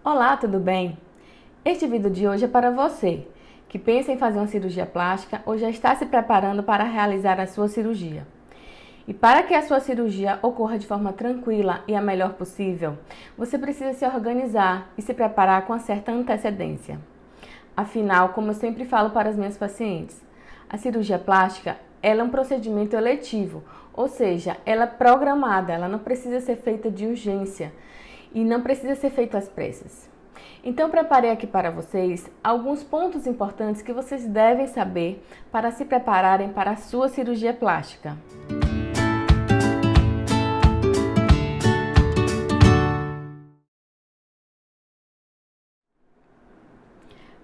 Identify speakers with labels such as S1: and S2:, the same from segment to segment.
S1: Olá, tudo bem? Este vídeo de hoje é para você que pensa em fazer uma cirurgia plástica ou já está se preparando para realizar a sua cirurgia. E para que a sua cirurgia ocorra de forma tranquila e a melhor possível, você precisa se organizar e se preparar com certa antecedência. Afinal, como eu sempre falo para as minhas pacientes, a cirurgia plástica ela é um procedimento eletivo, ou seja, ela é programada, ela não precisa ser feita de urgência e não precisa ser feita às pressas. Então, preparei aqui para vocês alguns pontos importantes que vocês devem saber para se prepararem para a sua cirurgia plástica.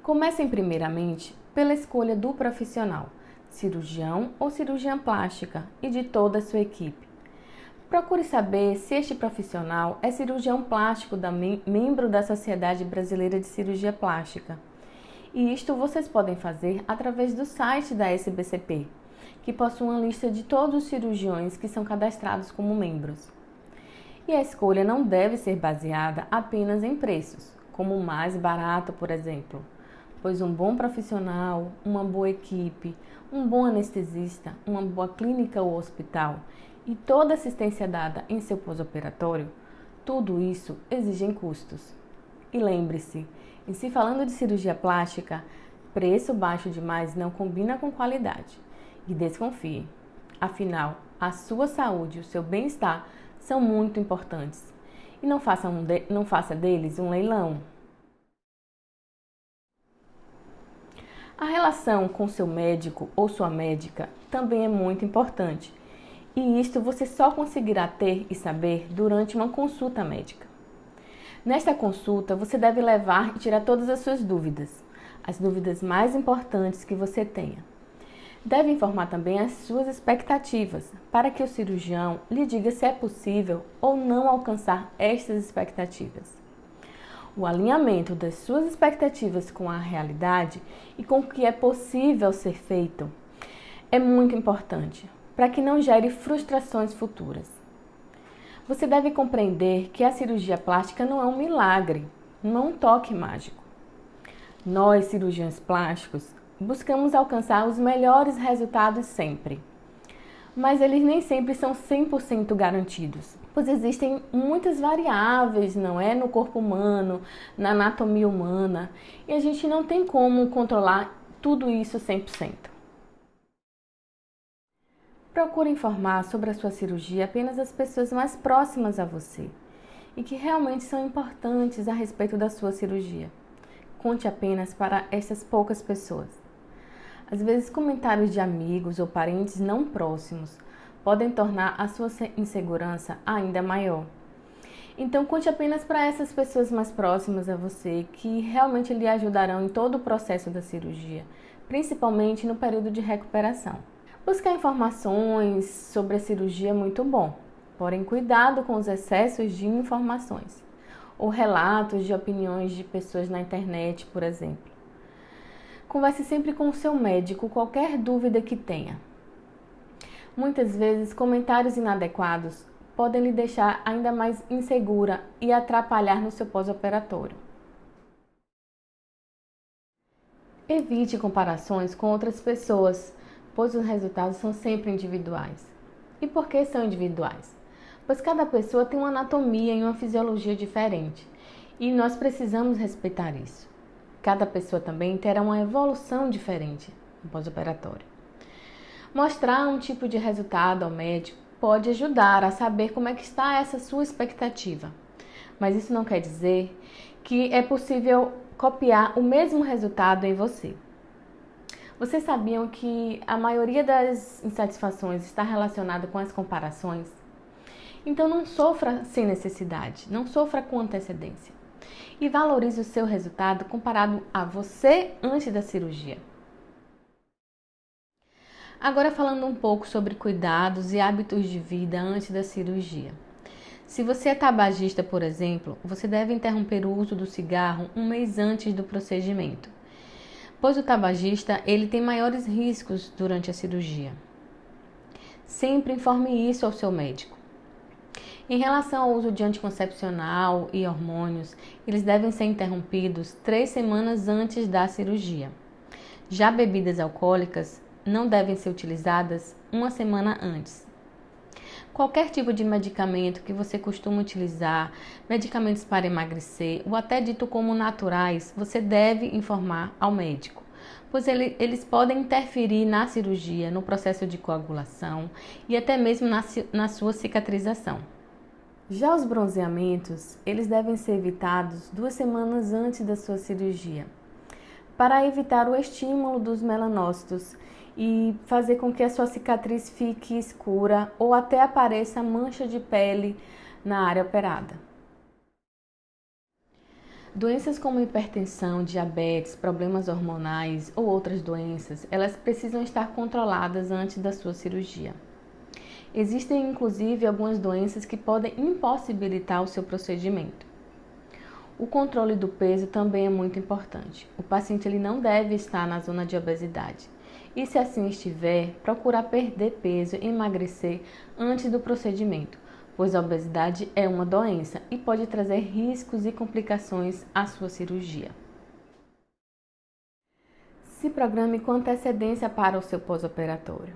S1: Comecem primeiramente pela escolha do profissional, cirurgião ou cirurgiã plástica e de toda a sua equipe. Procure saber se este profissional é cirurgião plástico membro da Sociedade Brasileira de Cirurgia Plástica. E isto vocês podem fazer através do site da SBCP, que possui uma lista de todos os cirurgiões que são cadastrados como membros. E a escolha não deve ser baseada apenas em preços, como o mais barato, por exemplo, pois um bom profissional, uma boa equipe, um bom anestesista, uma boa clínica ou hospital e toda assistência dada em seu pós-operatório, tudo isso exige custos. E lembre-se, em se falando de cirurgia plástica, preço baixo demais não combina com qualidade. E desconfie, afinal, a sua saúde e o seu bem-estar são muito importantes. E não faça deles um leilão. A relação com seu médico ou sua médica também é muito importante. E isto você só conseguirá ter e saber durante uma consulta médica. Nesta consulta, você deve levar e tirar todas as suas dúvidas, as dúvidas mais importantes que você tenha. Deve informar também as suas expectativas, para que o cirurgião lhe diga se é possível ou não alcançar estas expectativas. O alinhamento das suas expectativas com a realidade e com o que é possível ser feito é muito importante, para que não gere frustrações futuras. Você deve compreender que a cirurgia plástica não é um milagre, não é um toque mágico. Nós, cirurgiões plásticos, buscamos alcançar os melhores resultados sempre, mas eles nem sempre são 100% garantidos, pois existem muitas variáveis, não é, no corpo humano, na anatomia humana, e a gente não tem como controlar tudo isso 100%. Procure informar sobre a sua cirurgia apenas as pessoas mais próximas a você e que realmente são importantes a respeito da sua cirurgia. Conte apenas para essas poucas pessoas. Às vezes, comentários de amigos ou parentes não próximos podem tornar a sua insegurança ainda maior. Então, conte apenas para essas pessoas mais próximas a você que realmente lhe ajudarão em todo o processo da cirurgia, principalmente no período de recuperação. Buscar informações sobre a cirurgia é muito bom, porém cuidado com os excessos de informações ou relatos de opiniões de pessoas na internet, por exemplo. Converse sempre com o seu médico qualquer dúvida que tenha. Muitas vezes, comentários inadequados podem lhe deixar ainda mais insegura e atrapalhar no seu pós-operatório. Evite comparações com outras pessoas, pois os resultados são sempre individuais. E por que são individuais? Pois cada pessoa tem uma anatomia e uma fisiologia diferente, e nós precisamos respeitar isso. Cada pessoa também terá uma evolução diferente no pós-operatório. Mostrar um tipo de resultado ao médico pode ajudar a saber como é que está essa sua expectativa, mas isso não quer dizer que é possível copiar o mesmo resultado em você. Vocês sabiam que a maioria das insatisfações está relacionada com as comparações? Então não sofra sem necessidade, não sofra com antecedência. E valorize o seu resultado comparado a você antes da cirurgia. Agora falando um pouco sobre cuidados e hábitos de vida antes da cirurgia. Se você é tabagista, por exemplo, você deve interromper o uso do cigarro um mês antes do procedimento, pois o tabagista ele tem maiores riscos durante a cirurgia. Sempre informe isso ao seu médico. Em relação ao uso de anticoncepcional e hormônios, eles devem ser interrompidos 3 semanas antes da cirurgia. Já bebidas alcoólicas não devem ser utilizadas 1 semana antes. Qualquer tipo de medicamento que você costuma utilizar, medicamentos para emagrecer ou até dito como naturais, você deve informar ao médico, pois eles podem interferir na cirurgia, no processo de coagulação e até mesmo na sua cicatrização. Já os bronzeamentos, eles devem ser evitados 2 semanas antes da sua cirurgia, para evitar o estímulo dos melanócitos e fazer com que a sua cicatriz fique escura ou até apareça mancha de pele na área operada. Doenças como hipertensão, diabetes, problemas hormonais ou outras doenças, elas precisam estar controladas antes da sua cirurgia. Existem inclusive algumas doenças que podem impossibilitar o seu procedimento. O controle do peso também é muito importante. O paciente ele não deve estar na zona de obesidade. E se assim estiver, procurar perder peso e emagrecer antes do procedimento, pois a obesidade é uma doença e pode trazer riscos e complicações à sua cirurgia. Se programe com antecedência para o seu pós-operatório.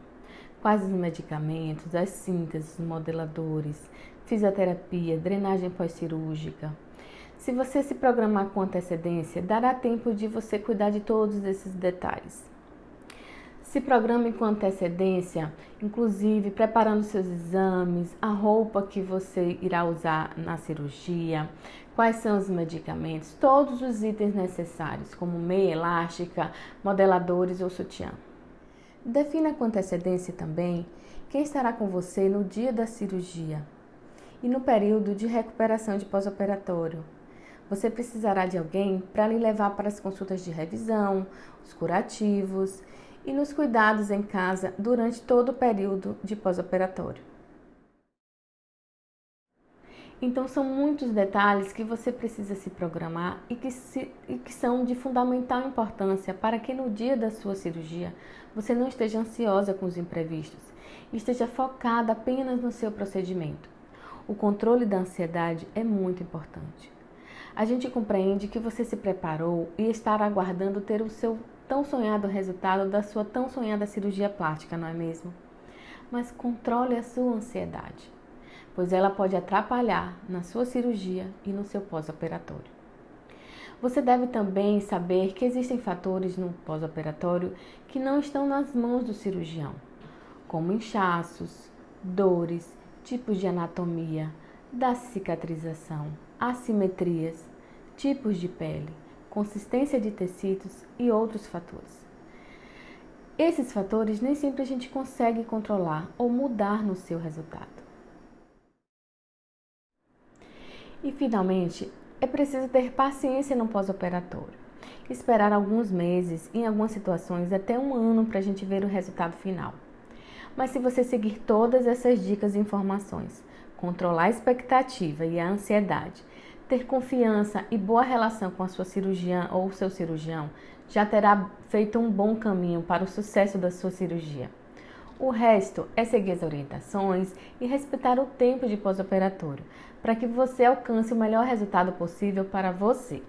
S1: Quais os medicamentos, as sínteses, modeladores, fisioterapia, drenagem pós-cirúrgica. Se você se programar com antecedência, dará tempo de você cuidar de todos esses detalhes. Se programe com antecedência, inclusive preparando seus exames, a roupa que você irá usar na cirurgia, quais são os medicamentos, todos os itens necessários, como meia elástica, modeladores ou sutiã. Defina com antecedência também quem estará com você no dia da cirurgia e no período de recuperação de pós-operatório. Você precisará de alguém para lhe levar para as consultas de revisão, os curativos e nos cuidados em casa durante todo o período de pós-operatório. Então, são muitos detalhes que você precisa se programar e que são de fundamental importância para que no dia da sua cirurgia você não esteja ansiosa com os imprevistos e esteja focada apenas no seu procedimento. O controle da ansiedade é muito importante. A gente compreende que você se preparou e está aguardando ter o seu tão sonhado resultado da sua tão sonhada cirurgia plástica, não é mesmo? Mas controle a sua ansiedade, pois ela pode atrapalhar na sua cirurgia e no seu pós-operatório. Você deve também saber que existem fatores no pós-operatório que não estão nas mãos do cirurgião, como inchaços, dores, tipos de anatomia, da cicatrização, assimetrias, tipos de pele, consistência de tecidos e outros fatores. Esses fatores nem sempre a gente consegue controlar ou mudar no seu resultado. E finalmente, é preciso ter paciência no pós-operatório. Esperar alguns meses, em algumas situações até 1 ano para a gente ver o resultado final. Mas se você seguir todas essas dicas e informações, controlar a expectativa e a ansiedade, ter confiança e boa relação com a sua cirurgiã ou seu cirurgião, já terá feito um bom caminho para o sucesso da sua cirurgia. O resto é seguir as orientações e respeitar o tempo de pós-operatório, para que você alcance o melhor resultado possível para você.